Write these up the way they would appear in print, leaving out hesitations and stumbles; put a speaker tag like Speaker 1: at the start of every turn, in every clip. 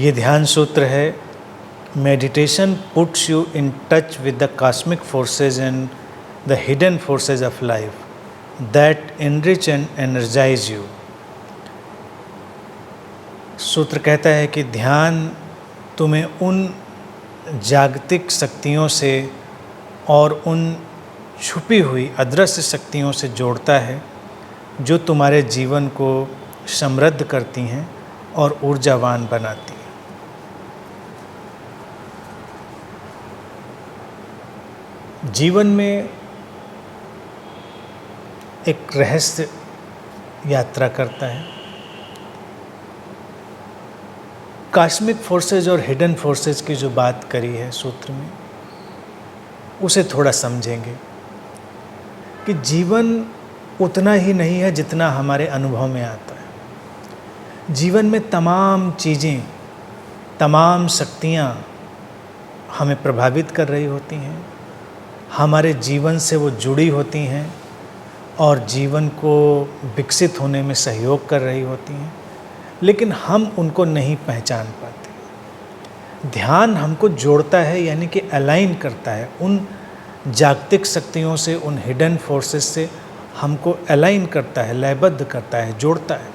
Speaker 1: ये ध्यान सूत्र है, meditation puts you in touch with the cosmic forces and the hidden forces of life that enrich and energise you. सूत्र कहता है कि ध्यान तुम्हें उन जागतिक शक्तियों से और उन छुपी हुई अदृश्य शक्तियों से जोड़ता है जो तुम्हारे जीवन को समृद्ध करती हैं और ऊर्जावान बनाती हैं। जीवन में एक रहस्य यात्रा करता है। कॉस्मिक फोर्सेज और हिडन फोर्सेज की जो बात करी है सूत्र में, उसे थोड़ा समझेंगे कि जीवन उतना ही नहीं है जितना हमारे अनुभव में आता है। जीवन में तमाम चीज़ें, तमाम शक्तियाँ हमें प्रभावित कर रही होती हैं, हमारे जीवन से वो जुड़ी होती हैं और जीवन को विकसित होने में सहयोग कर रही होती हैं, लेकिन हम उनको नहीं पहचान पाते। ध्यान हमको जोड़ता है, यानी कि अलाइन करता है उन जागतिक शक्तियों से, उन हिडन फोर्सेस से हमको अलाइन करता है, लयबद्ध करता है, जोड़ता है।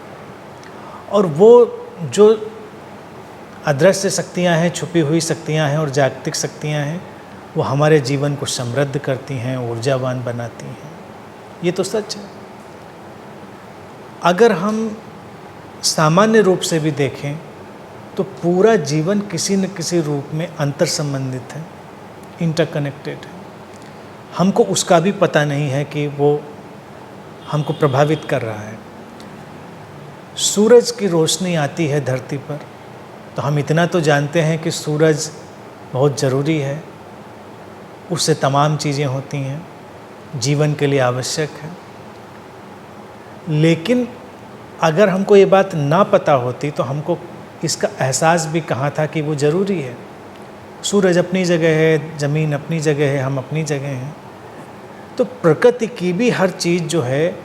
Speaker 1: और वो जो अदृश्य शक्तियाँ हैं, छुपी हुई शक्तियाँ हैं और जागतिक शक्तियाँ हैं, वो हमारे जीवन को समृद्ध करती हैं, ऊर्जावान बनाती हैं। ये तो सच है। अगर हम सामान्य रूप से भी देखें तो पूरा जीवन किसी न किसी रूप में अंतर संबंधित है, इंटरकनेक्टेड है। हमको उसका भी पता नहीं है कि वो हमको प्रभावित कर रहा है। सूरज की रोशनी आती है धरती पर तो हम इतना तो जानते हैं कि सूरज बहुत ज़रूरी है, उससे तमाम चीज़ें होती हैं, जीवन के लिए आवश्यक है। लेकिन अगर हमको ये बात ना पता होती तो हमको इसका एहसास भी कहाँ था कि वो ज़रूरी है। सूरज अपनी जगह है, ज़मीन अपनी जगह है, हम अपनी जगह हैं। तो प्रकृति की भी हर चीज़ जो है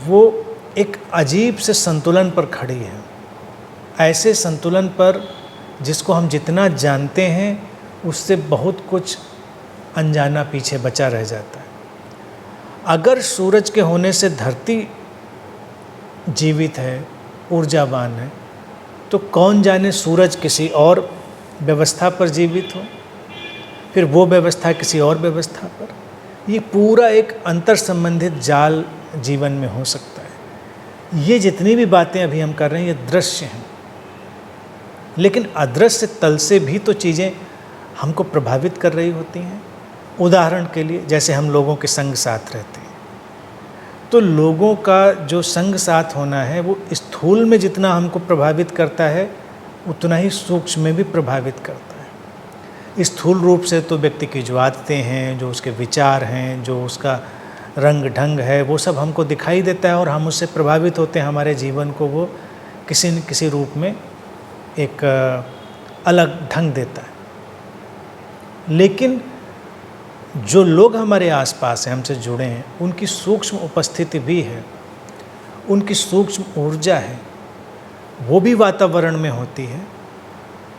Speaker 1: वो एक अजीब से संतुलन पर खड़ी है। ऐसे संतुलन पर जिसको हम जितना जानते हैं उससे बहुत कुछ अनजाना पीछे बचा रह जाता है। अगर सूरज के होने से धरती जीवित है, ऊर्जावान है, तो कौन जाने सूरज किसी और व्यवस्था पर जीवित हो, फिर वो व्यवस्था किसी और व्यवस्था पर। ये पूरा एक अंतर संबंधित जाल जीवन में हो सकता है। ये जितनी भी बातें अभी हम कर रहे हैं ये दृश्य हैं, लेकिन अदृश्य तल से भी तो चीज़ें हमको प्रभावित कर रही होती हैं। उदाहरण के लिए जैसे हम लोगों के संग साथ रहते हैं, तो लोगों का जो संग साथ होना है वो स्थूल में जितना हमको प्रभावित करता है उतना ही सूक्ष्म में भी प्रभावित करता है। स्थूल रूप से तो व्यक्ति की जो आदतें हैं, जो उसके विचार हैं, जो उसका रंग ढंग है, वो सब हमको दिखाई देता है और हम उससे प्रभावित होते हैं। हमारे जीवन को वो किसी न किसी रूप में एक अलग ढंग देता है। लेकिन जो लोग हमारे आसपास हैं, हमसे जुड़े हैं, उनकी सूक्ष्म उपस्थिति भी है, उनकी सूक्ष्म ऊर्जा है, वो भी वातावरण में होती है।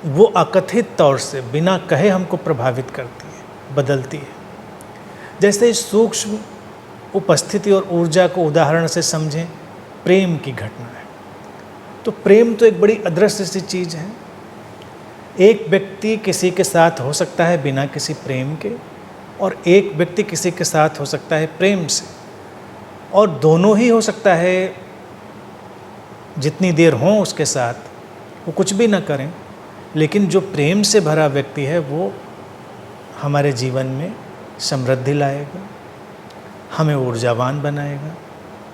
Speaker 1: वो अकथित तौर से बिना कहे हमको प्रभावित करती है, बदलती है। जैसे इस सूक्ष्म उपस्थिति और ऊर्जा को उदाहरण से समझें, प्रेम की घटना है। तो प्रेम तो एक बड़ी अदृश्य सी चीज़ है। एक व्यक्ति किसी के साथ हो सकता है बिना किसी प्रेम के, और एक व्यक्ति किसी के साथ हो सकता है प्रेम से, और दोनों ही हो सकता है जितनी देर हों उसके साथ वो कुछ भी ना करें, लेकिन जो प्रेम से भरा व्यक्ति है वो हमारे जीवन में समृद्धि लाएगा, हमें ऊर्जावान बनाएगा।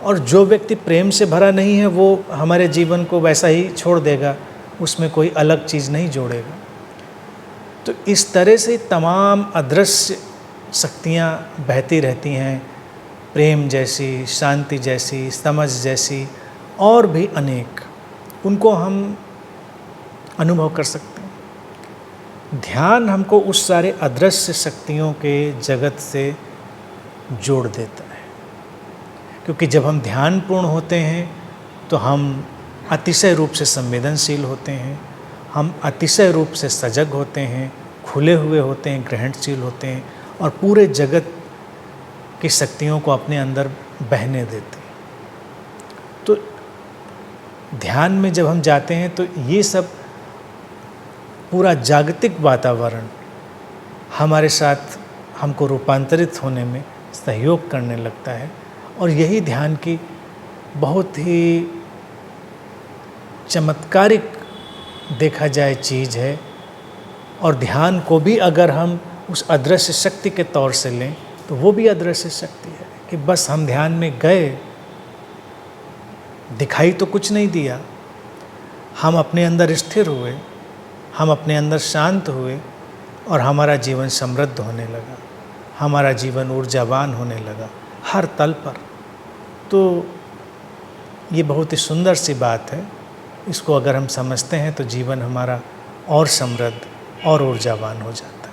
Speaker 1: और जो व्यक्ति प्रेम से भरा नहीं है वो हमारे जीवन को वैसा ही छोड़ देगा, उसमें कोई अलग चीज़ नहीं जोड़ेगा। तो इस तरह से तमाम अदृश्य शक्तियाँ बहती रहती हैं, प्रेम जैसी, शांति जैसी, समझ जैसी और भी अनेक, उनको हम अनुभव कर सकते हैं। ध्यान हमको उस सारे अदृश्य शक्तियों के जगत से जोड़ देता है, क्योंकि जब हम ध्यानपूर्ण होते हैं तो हम अतिशय रूप से संवेदनशील होते हैं, हम अतिशय रूप से सजग होते हैं, खुले हुए होते हैं, ग्रहणशील होते हैं और पूरे जगत की शक्तियों को अपने अंदर बहने देते हैं। तो ध्यान में जब हम जाते हैं तो ये सब पूरा जागतिक वातावरण हमारे साथ हमको रूपांतरित होने में सहयोग करने लगता है और यही ध्यान की बहुत ही चमत्कारिक देखा जाए चीज़ है। और ध्यान को भी अगर हम उस अदृश्य शक्ति के तौर से लें तो वो भी अदृश्य शक्ति है कि बस हम ध्यान में गए, दिखाई तो कुछ नहीं दिया, हम अपने अंदर स्थिर हुए, हम अपने अंदर शांत हुए और हमारा जीवन समृद्ध होने लगा, हमारा जीवन ऊर्जावान होने लगा हर तल पर। तो ये बहुत ही सुंदर सी बात है। इसको अगर हम समझते हैं तो जीवन हमारा और समृद्ध और ऊर्जावान हो जाता है।